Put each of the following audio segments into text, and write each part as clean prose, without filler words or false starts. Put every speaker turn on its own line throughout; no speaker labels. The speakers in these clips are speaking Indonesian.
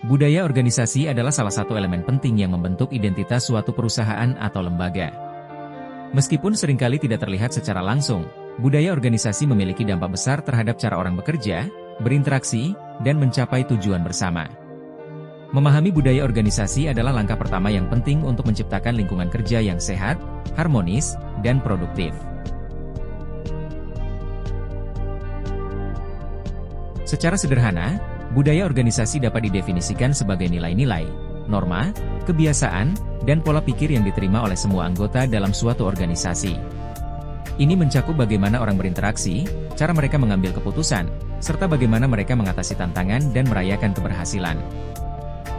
Budaya organisasi adalah salah satu elemen penting yang membentuk identitas suatu perusahaan atau lembaga. Meskipun seringkali tidak terlihat secara langsung, budaya organisasi memiliki dampak besar terhadap cara orang bekerja, berinteraksi, dan mencapai tujuan bersama. Memahami budaya organisasi adalah langkah pertama yang penting untuk menciptakan lingkungan kerja yang sehat, harmonis, dan produktif. Secara sederhana, budaya organisasi dapat didefinisikan sebagai nilai-nilai, norma, kebiasaan, dan pola pikir yang diterima oleh semua anggota dalam suatu organisasi. Ini mencakup bagaimana orang berinteraksi, cara mereka mengambil keputusan, serta bagaimana mereka mengatasi tantangan dan merayakan keberhasilan.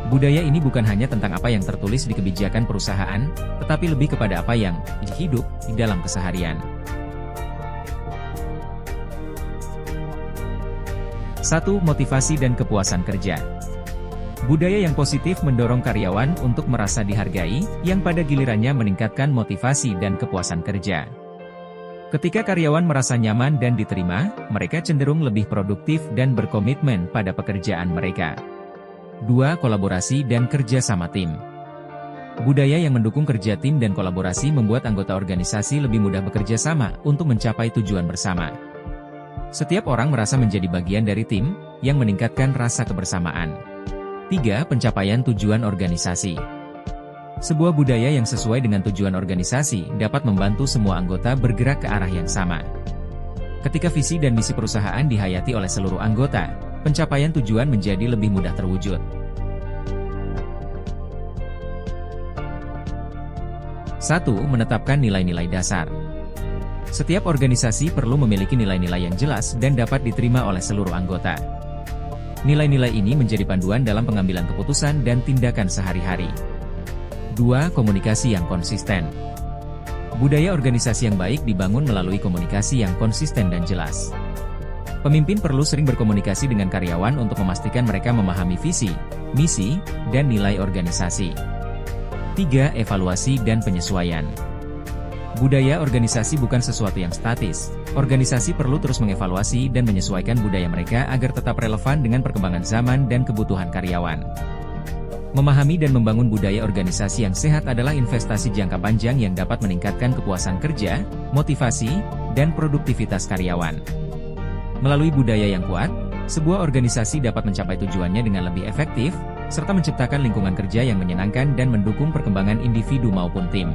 Budaya ini bukan hanya tentang apa yang tertulis di kebijakan perusahaan, tetapi lebih kepada apa yang hidup di dalam keseharian. 1. Motivasi dan kepuasan kerja. Budaya yang positif mendorong karyawan untuk merasa dihargai, yang pada gilirannya meningkatkan motivasi dan kepuasan kerja. Ketika karyawan merasa nyaman dan diterima, mereka cenderung lebih produktif dan berkomitmen pada pekerjaan mereka. 2. Kolaborasi dan kerja sama tim. Budaya yang mendukung kerja tim dan kolaborasi membuat anggota organisasi lebih mudah bekerja sama untuk mencapai tujuan bersama. Setiap orang merasa menjadi bagian dari tim, yang meningkatkan rasa kebersamaan. 3. Pencapaian tujuan organisasi. Sebuah budaya yang sesuai dengan tujuan organisasi dapat membantu semua anggota bergerak ke arah yang sama. Ketika visi dan misi perusahaan dihayati oleh seluruh anggota, pencapaian tujuan menjadi lebih mudah terwujud. 1. Menetapkan nilai-nilai dasar. Setiap organisasi perlu memiliki nilai-nilai yang jelas dan dapat diterima oleh seluruh anggota. Nilai-nilai ini menjadi panduan dalam pengambilan keputusan dan tindakan sehari-hari. 2. Komunikasi yang konsisten. Budaya organisasi yang baik dibangun melalui komunikasi yang konsisten dan jelas. Pemimpin perlu sering berkomunikasi dengan karyawan untuk memastikan mereka memahami visi, misi, dan nilai organisasi. 3. Evaluasi dan penyesuaian. Budaya organisasi bukan sesuatu yang statis. Organisasi perlu terus mengevaluasi dan menyesuaikan budaya mereka agar tetap relevan dengan perkembangan zaman dan kebutuhan karyawan. Memahami dan membangun budaya organisasi yang sehat adalah investasi jangka panjang yang dapat meningkatkan kepuasan kerja, motivasi, dan produktivitas karyawan. Melalui budaya yang kuat, sebuah organisasi dapat mencapai tujuannya dengan lebih efektif, serta menciptakan lingkungan kerja yang menyenangkan dan mendukung perkembangan individu maupun tim.